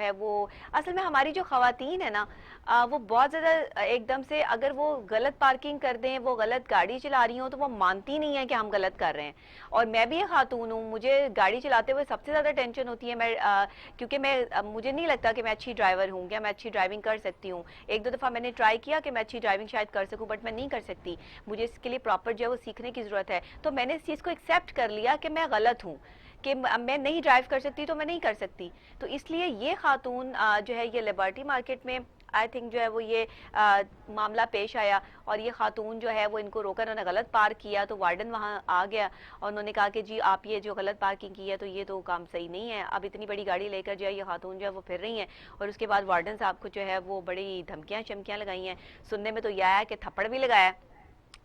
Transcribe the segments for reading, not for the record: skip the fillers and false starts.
है वो असल में हमारी जो खवातीन है ना, वो बहुत ज़्यादा एकदम से अगर वो गलत पार्किंग कर दें, वो गलत गाड़ी चला रही हो तो वो मानती नहीं है कि हम गलत कर रहे हैं। और मैं भी एक खातून हूँ, मुझे गाड़ी चलाते हुए सबसे ज़्यादा टेंशन होती है। क्योंकि मुझे नहीं लगता कि मैं अच्छी ड्राइवर हूँ या मैं अच्छी ड्राइविंग कर सकती हूँ। एक दो दफ़ा मैंने ट्राई किया कि मैं अच्छी ड्राइविंग शायद कर सकूँ, बट मैं नहीं कर सकती। मुझे इसके लिए प्रॉपर जो है वो सीखने की ज़रूरत है। तो मैंने इस चीज़ को एक्सेप्ट कर लिया कि मैं गलत हूँ, कि मैं नहीं ड्राइव कर सकती तो मैं नहीं कर सकती। तो इसलिए ये खातून जो है ये लिबर्टी मार्केट में आई थिंक जो है वो ये मामला पेश आया, और ये खातून जो है वो इनको रोका, उन्होंने गलत पार्क किया तो वार्डन वहाँ आ गया और उन्होंने कहा कि जी आप ये जो गलत पार्किंग की है तो ये तो काम सही नहीं है। अब इतनी बड़ी गाड़ी लेकर जो है ये खातून जो है वो फिर रही हैं, और उसके बाद वार्डन साहब को जो है वो बड़ी धमकियाँ शमकियाँ लगाई हैं। सुनने में तो यह है कि थप्पड़ भी लगाया,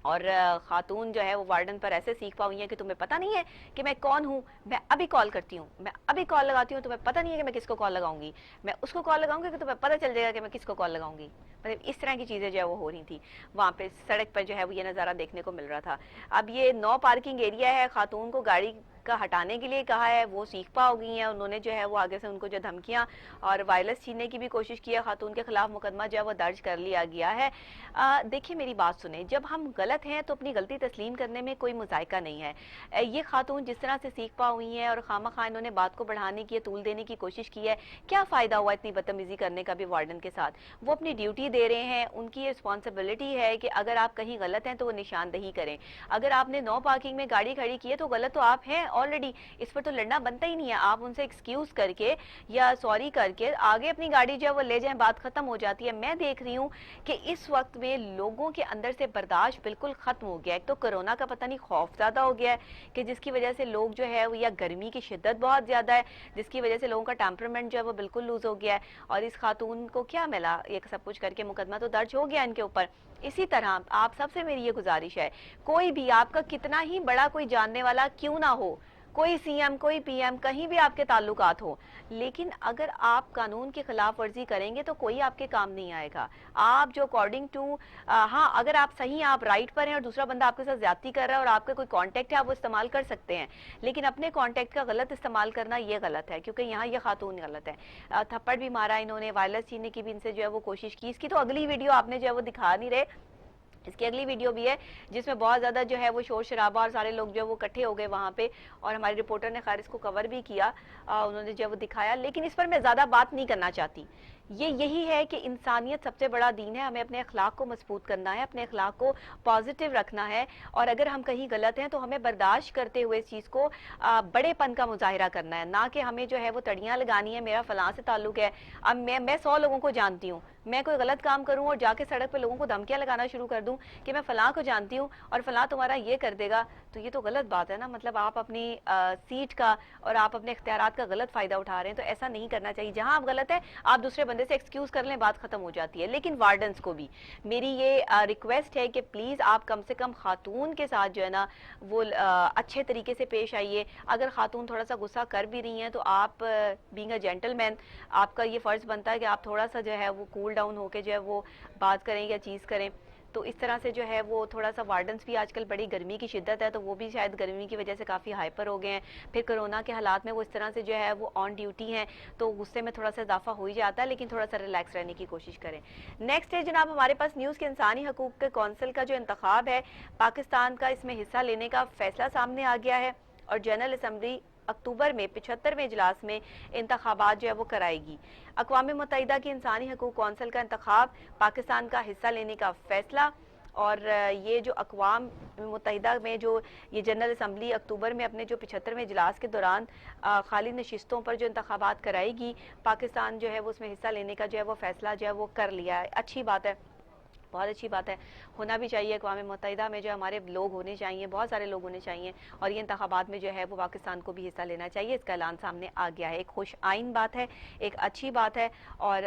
और खातून जो है वो वार्डन पर ऐसे सीख पाई है कि तुम्हें पता नहीं है कि मैं कौन हूँ, मैं अभी कॉल करती हूँ, मैं अभी कॉल लगाती हूँ, तुम्हें पता नहीं है कि मैं किसको कॉल लगाऊंगी, मैं उसको कॉल लगाऊंगी कि तुम्हें पता चल जाएगा कि मैं किसको कॉल लगाऊंगी। मतलब इस तरह की चीज़ें जो है वो हो रही थी वहाँ पे सड़क पर, जो है वो ये नज़ारा देखने को मिल रहा था। अब ये नो पार्किंग एरिया है, खातून को गाड़ी का हटाने के लिए कहा है, वो सीख पा हो गई हैं। उन्होंने जो है वो आगे से उनको जो धमकियां और वायरलेस छीनने की भी कोशिश की है, खातून के खिलाफ मुकदमा जो है वो दर्ज कर लिया गया है। देखिए मेरी बात सुने, जब हम गलत हैं तो अपनी गलती तस्लीम करने में कोई मुजायका नहीं है। ये खातून जिस तरह से सीख पा हुई हैं और खामा खा इन्होंने बात को बढ़ाने की, तूल देने की कोशिश की है, क्या फ़ायदा हुआ इतनी बदतमीजी करने का भी वार्डन के साथ। वो अपनी ड्यूटी दे रहे हैं, उनकी रिस्पॉन्सिबिलिटी है कि अगर आप कहीं गलत हैं तो वो निशानदही करें। अगर आपने नो पार्किंग में गाड़ी खड़ी की है तो गलत तो आप हैं ऑलरेडी, इस पर तो लड़ना बनता ही नहीं है। आप उनसे एक्सक्यूज करके या सॉरी करके आगे अपनी गाड़ी जो है वो ले जाएं, बात खत्म हो जाती है। मैं देख रही हूँ कि इस वक्त में लोगों के अंदर से बर्दाश्त बिल्कुल खत्म हो गया है। एक तो कोरोना का पता नहीं खौफ ज्यादा हो गया है कि जिसकी वजह से लोग जो है वो, या गर्मी की शिद्दत बहुत ज्यादा है जिसकी वजह से लोगों का टेम्परामेंट जो है वो बिल्कुल लूज हो गया है। और इस खातून को क्या मिला, ये सब कुछ करके मुकदमा तो दर्ज हो गया इनके ऊपर। इसी तरह आप सबसे मेरी ये गुजारिश है, कोई भी आपका कितना ही बड़ा कोई जानने वाला क्यों ना हो, कोई सीएम कोई पीएम कहीं भी आपके ताल्लुकात हो, लेकिन अगर आप कानून की खिलाफ वर्जी करेंगे तो कोई आपके काम नहीं आएगा। आप जो अकॉर्डिंग टू, हाँ अगर आप सही, आप राइट पर हैं और दूसरा बंदा आपके साथ ज्यादती कर रहा है और आपका कोई कांटेक्ट है, आप वो इस्तेमाल कर सकते हैं, लेकिन अपने कांटेक्ट का गलत इस्तेमाल करना ये गलत है, क्योंकि यहाँ ये खातून गलत है। थप्पड़ भी मारा इन्होंने, वायरलेस छीनने की भी इनसे जो है वो कोशिश की। इसकी तो अगली वीडियो आपने जो है वो दिखा नहीं रहे, इसकी अगली वीडियो भी है जिसमें बहुत ज़्यादा जो है वो शोर शराबा और सारे लोग जो है वो इकट्ठे हो गए वहाँ पे, और हमारी रिपोर्टर ने खैर इसको कवर भी किया, उन्होंने जो है वो दिखाया। लेकिन इस पर मैं ज़्यादा बात नहीं करना चाहती। ये यही है कि इंसानियत सबसे बड़ा दीन है, हमें अपने अखलाक को मजबूत करना है, अपने अखलाक को पॉजिटिव रखना है, और अगर हम कहीं गलत हैं तो हमें बर्दाश्त करते हुए इस चीज़ को बड़ेपन का मुजाहिरा करना है, ना कि हमें जो है वो तड़ियाँ लगानी है, मेरा फलां से ताल्लुक है। अब मैं 100 लोगों को जानती हूँ, मैं कोई गलत काम करूं और जाके सड़क पे लोगों को धमकियां लगाना शुरू कर दूं कि मैं फलां को जानती हूं और फलां तुम्हारा ये कर देगा, तो ये तो गलत बात है ना। मतलब आप अपनी सीट का और आप अपने इख्तियारात का गलत फायदा उठा रहे हैं, तो ऐसा नहीं करना चाहिए। जहां आप गलत है आप दूसरे बंदे से एक्सक्यूज कर लें, बात खत्म हो जाती है। लेकिन वार्डन्स को भी मेरी ये रिक्वेस्ट है कि प्लीज आप कम से कम खातून के साथ जो है ना वो अच्छे तरीके से पेश आइए। अगर खातून थोड़ा सा गुस्सा कर भी रही हैं तो आप बीइंग अ जेंटलमैन, आपका ये फर्ज बनता है कि आप थोड़ा सा जो है वो कूल डाउन होके जो है वो बात करें या चीज़ करें। तो इस तरह से जो है वो थोड़ा सा, वार्डन्स भी आजकल बड़ी गर्मी की शिद्दत है तो वो भी शायद गर्मी की वजह से काफ़ी हाइपर हो गए हैं, फिर कोरोना के हालात में वो इस तरह से जो है वो ऑन ड्यूटी हैं, तो गुस्से में थोड़ा सा इजाफा हो ही जाता है। लेकिन थोड़ा सा रिलैक्स रहने की कोशिश करें। नेक्स्ट है जनाब हमारे पास न्यूज़ के इंसानी हकूक़ के कौंसिल का जो इंतखाब है, पाकिस्तान का इसमें हिस्सा लेने का फैसला सामने आ गया है, और जनरल असम्बली अक्टूबर में 75वें इजलास में इंतखाबात जो है वो कराएगी। अक़वाम मुत्तहिदा की इंसानी हकूक़ कौंसिल का इंतखाब, पाकिस्तान का हिस्सा लेने का फैसला, और ये जो अक़वाम मुत्तहिदा में जो ये जनरल असम्बली अक्टूबर में अपने जो 75वें इजलास के दौरान खाली नशिस्तों पर जो इंतखाबात कराएगी, पाकिस्तान जो है वो उसमें हिस्सा लेने का जो है वो फैसला जो है वो कर लिया है। अच्छी बात है, बहुत अच्छी बात है, होना भी चाहिए। अक़वाम मुत्तहिदा में जो हमारे लोग होने चाहिए, बहुत सारे लोग होने चाहिए, और ये इंतखाबात में जो है वो पाकिस्तान को भी हिस्सा लेना चाहिए। इसका ऐलान सामने आ गया है, एक खुश आइन बात है, एक अच्छी बात है। और